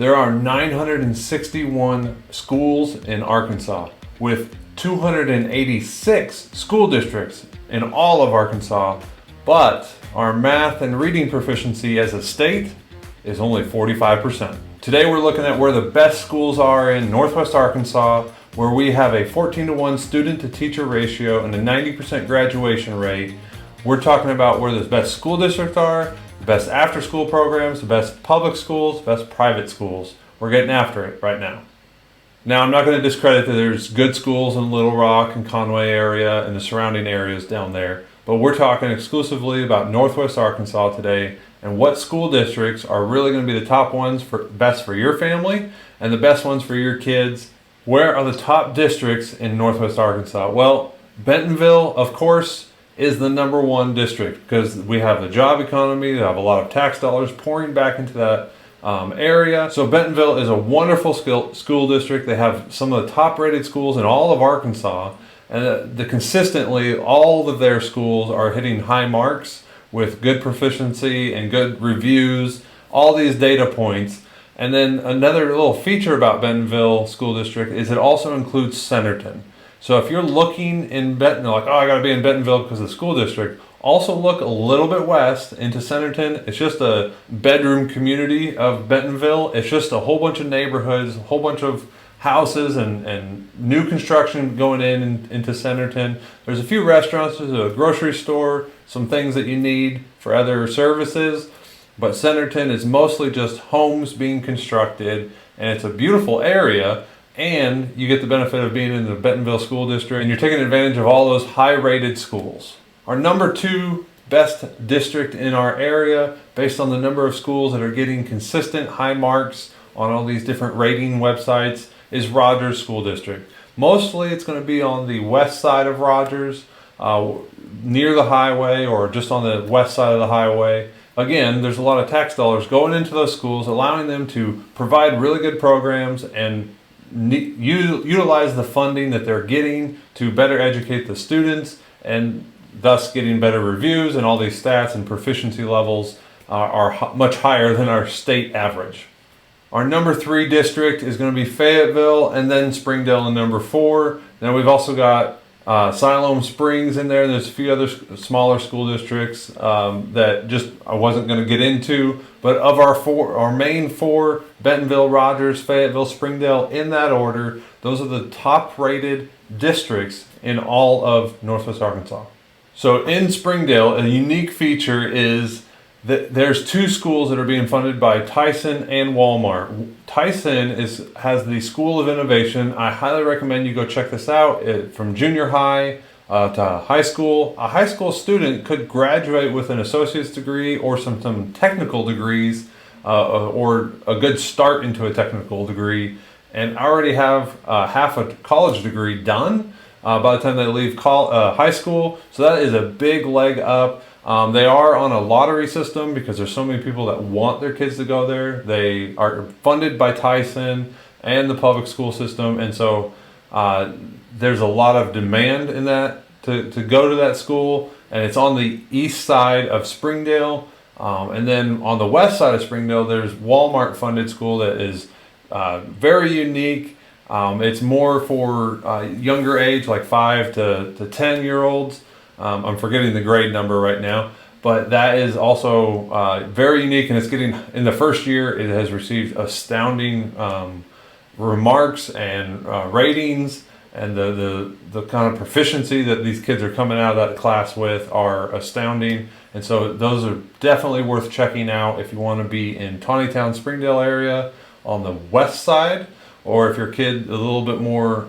There are 961 schools in Arkansas with 286 school districts in all of Arkansas, but our math and reading proficiency as a state is only 45%. Today we're looking at where the best schools are in Northwest Arkansas, where we have a 14-to-1 student to teacher ratio and a 90% graduation rate. We're talking about where the best school districts are, the best after school programs, the best public schools, best private schools. We're getting after it right now. Now, I'm not going to discredit that there's good schools in Little Rock and Conway area and the surrounding areas down there, but we're talking exclusively about Northwest Arkansas today and what school districts are really going to be the top ones for best for your family and the best ones for your kids. Where are the top districts in Northwest Arkansas? Well, Bentonville, of course, is the number one district because we have the job economy. They have a lot of tax dollars pouring back into that area. So Bentonville is a wonderful school district. They have some of the top rated schools in all of Arkansas, and consistently all of their schools are hitting high marks with good proficiency and good reviews, all these data points. And then another little feature about Bentonville School District is it also includes Centerton. So if you're looking in Bentonville, like, oh, I gotta be in Bentonville because of the school district, also look a little bit west into Centerton. It's just a bedroom community of Bentonville. It's just a whole bunch of neighborhoods, a whole bunch of houses and new construction going into Centerton. There's a few restaurants, there's a grocery store, some things that you need for other services. But Centerton is mostly just homes being constructed, and it's a beautiful area, and you get the benefit of being in the Bentonville School District, and you're taking advantage of all those high-rated schools. Our number 2 best district in our area, based on the number of schools that are getting consistent high marks on all these different rating websites, is Rogers School District. Mostly it's going to be on the west side of Rogers, near the highway or just on the west side of the highway. Again, there's a lot of tax dollars going into those schools, allowing them to provide really good programs and utilize the funding that they're getting to better educate the students, and thus getting better reviews, and all these stats and proficiency levels are much higher than our state average. Our number 3 district is going to be Fayetteville, and then Springdale in number 4. Then we've also got Siloam Springs in there. There's a few other smaller school districts that just I wasn't going to get into. But of our main 4, Bentonville, Rogers, Fayetteville, Springdale, in that order, those are the top rated districts in all of Northwest Arkansas. So in Springdale, a unique feature is that there's 2 schools that are being funded by Tyson and Walmart. Tyson has the School of Innovation. I highly recommend you go check this out. From junior high to high school. A high school student could graduate with an associate's degree or some technical degrees or a good start into a technical degree, and already have half a college degree done by the time they leave high school. So that is a big leg up. They are on a lottery system because there's so many people that want their kids to go there. They are funded by Tyson and the public school system, and so there's a lot of demand in that to go to that school, and it's on the east side of Springdale. And then on the west side of Springdale, there's Walmart funded school that is very unique. It's more for younger age, like 5 to 10 year olds. I'm forgetting the grade number right now, but that is also very unique, and it's getting, in the first year, it has received astounding remarks and ratings, and the kind of proficiency that these kids are coming out of that class with are astounding. And so those are definitely worth checking out if you want to be in Tawnytown, Springdale area on the west side, or if your kid a little bit more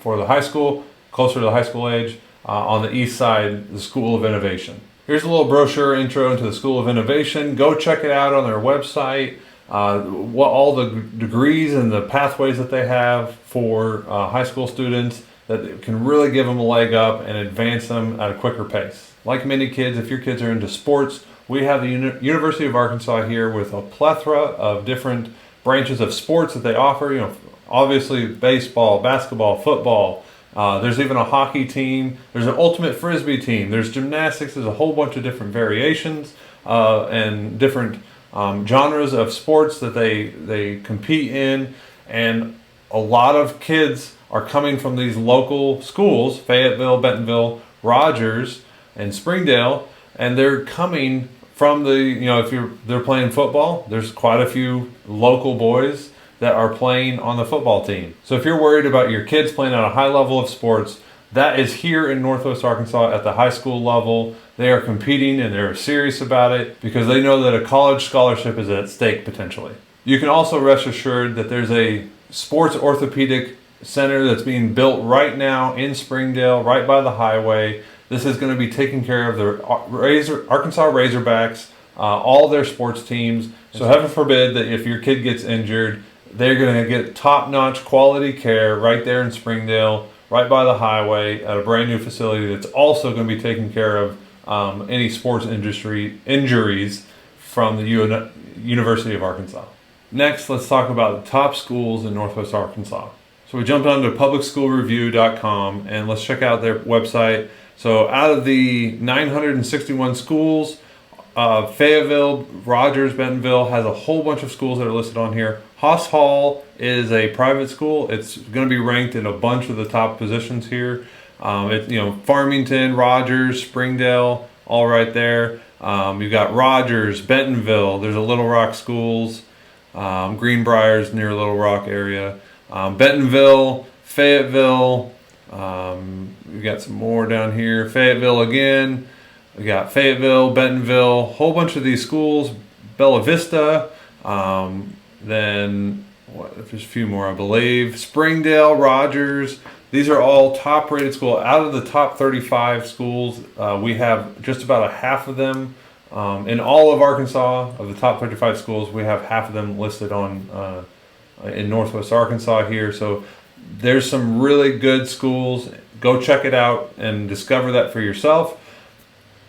for the high school, closer to the high school age, on the east side, the School of Innovation. Here's a little brochure intro into the School of Innovation. Go check it out on their website, what all the degrees and the pathways that they have for high school students that can really give them a leg up and advance them at a quicker pace. Like many kids, if your kids are into sports, we have the University of Arkansas here with a plethora of different branches of sports that they offer. Obviously baseball, basketball, football. There's even a hockey team. There's an ultimate frisbee team. There's gymnastics. There's a whole bunch of different variations and different genres of sports that they compete in, and a lot of kids are coming from these local schools, Fayetteville, Bentonville, Rogers, and Springdale, and they're coming from the, if they're playing football, there's quite a few local boys that are playing on the football team. So if you're worried about your kids playing at a high level of sports, that is here in Northwest Arkansas at the high school level. They are competing and they're serious about it because they know that a college scholarship is at stake potentially. You can also rest assured that there's a sports orthopedic center that's being built right now in Springdale, right by the highway. This is going to be taking care of the Arkansas Razorbacks, all their sports teams. So heaven forbid that if your kid gets injured, they're going to get top-notch quality care right there in Springdale, right by the highway at a brand new facility that's also going to be taking care of any sports industry injuries from the University of Arkansas. Next, let's talk about the top schools in Northwest Arkansas. So we jumped onto publicschoolreview.com and let's check out their website. So out of the 961 schools, Fayetteville, Rogers, Bentonville has a whole bunch of schools that are listed on here. Haas Hall is a private school. It's going to be ranked in a bunch of the top positions here. Farmington, Rogers, Springdale, all right there. You've got Rogers, Bentonville. There's a Little Rock schools. Greenbriers near Little Rock area. Bentonville, Fayetteville. We got some more down here. Fayetteville again. We got Fayetteville, Bentonville, whole bunch of these schools. Bella Vista. Then there's a few more, I believe. Springdale, Rogers. These are all top-rated schools. Out of the top 35 schools, we have just about a half of them. In all of Arkansas, of the top 35 schools, we have half of them listed on in Northwest Arkansas here. So there's some really good schools. Go check it out and discover that for yourself.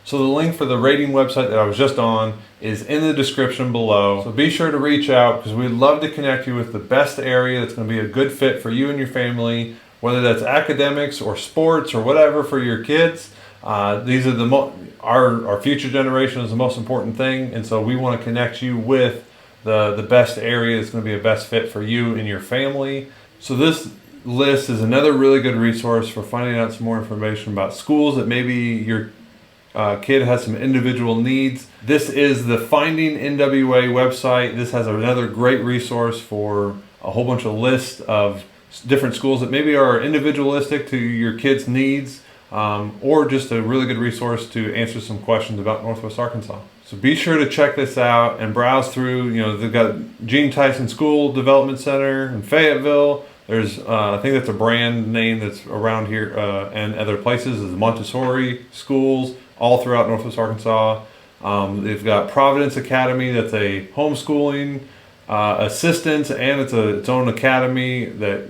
So the link for the rating website that I was just on is in the description below. So be sure to reach out because we'd love to connect you with the best area that's going to be a good fit for you and your family, whether that's academics or sports or whatever for your kids. These are our future generation is the most important thing, and so we want to connect you with the best area that's going to be a best fit for you and your family. So this list is another really good resource for finding out some more information about schools that maybe your kid has some individual needs. This is the Finding NWA website. This has another great resource for a whole bunch of lists of different schools that maybe are individualistic to your kid's needs, or just a really good resource to answer some questions about Northwest Arkansas. So be sure to check this out and browse through. They've got Gene Tyson School Development Center in Fayetteville. There's, I think that's a brand name that's around here and other places, is Montessori schools all throughout Northwest Arkansas. They've got Providence Academy, that's a homeschooling assistance, and it's its own academy that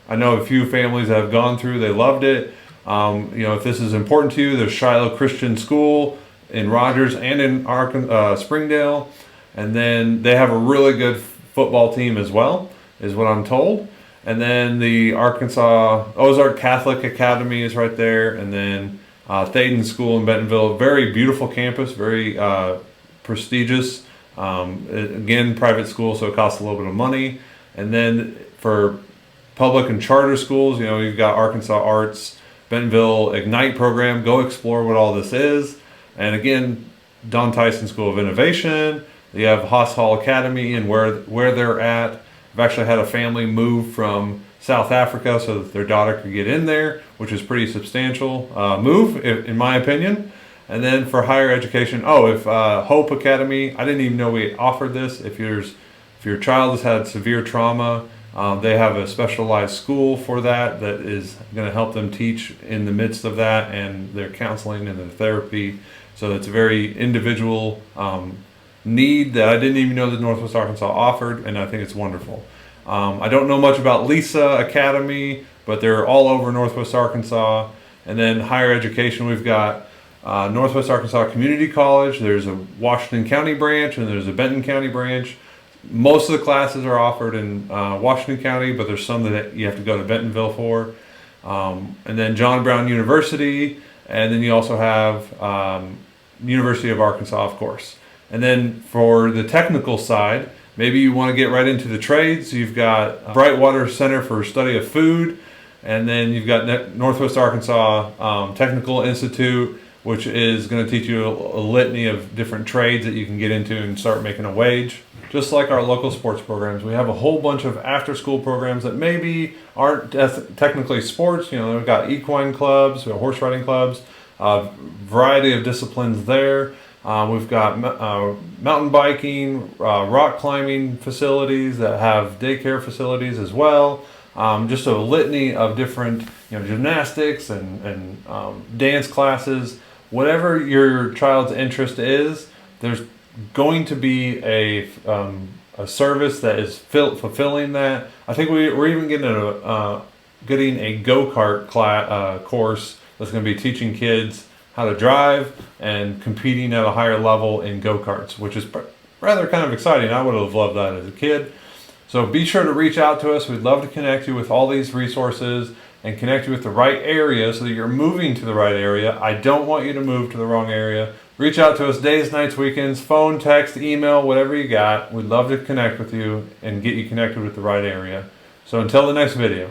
I know a few families that have gone through. They loved it. If this is important to you, there's Shiloh Christian School in Rogers and in Springdale. And then they have a really good football team as well, is what I'm told. And then the Arkansas Ozark Catholic Academy is right there. And then Thaden School in Bentonville, very beautiful campus, very prestigious. Again, private school, so it costs a little bit of money. And then for public and charter schools, you've got Arkansas Arts, Bentonville Ignite program. Go explore what all this is. And again, Don Tyson School of Innovation. You have Haas Hall Academy and where they're at. I've actually had a family move from South Africa so that their daughter could get in there, which is pretty substantial move, in my opinion. And then for higher education, if Hope Academy, I didn't even know we offered this. If your child has had severe trauma, they have a specialized school for that is going to help them teach in the midst of that, and their counseling and their therapy. So it's a very individual need that I didn't even know that Northwest Arkansas offered, and I think it's wonderful. I don't know much about Lisa Academy, but they're all over Northwest Arkansas. And then higher education, we've got Northwest Arkansas Community College. There's a Washington County branch, and there's a Benton County branch. Most of the classes are offered in Washington County, but there's some that you have to go to Bentonville for. And then John Brown University, and then you also have University of Arkansas, of course. And then for the technical side, maybe you want to get right into the trades. You've got Brightwater Center for Study of Food, and then you've got Northwest Arkansas Technical Institute, which is going to teach you a litany of different trades that you can get into and start making a wage. Just like our local sports programs, we have a whole bunch of after-school programs that maybe aren't technically sports. You know, we've got equine clubs, we have horse riding clubs, a variety of disciplines there. We've got mountain biking, rock climbing facilities that have daycare facilities as well. Just a litany of different, gymnastics and dance classes. Whatever your child's interest is, there's going to be a service that is fulfilling that. I think we're even getting a go-kart course that's going to be teaching kids how to drive and competing at a higher level in go-karts, which is rather kind of exciting. I would have loved that as a kid. So be sure to reach out to us. We'd love to connect you with all these resources and connect you with the right area so that you're moving to the right area. I don't want you to move to the wrong area. Reach out to us days, nights, weekends, phone, text, email, whatever you got. We'd love to connect with you and get you connected with the right area. So until the next video.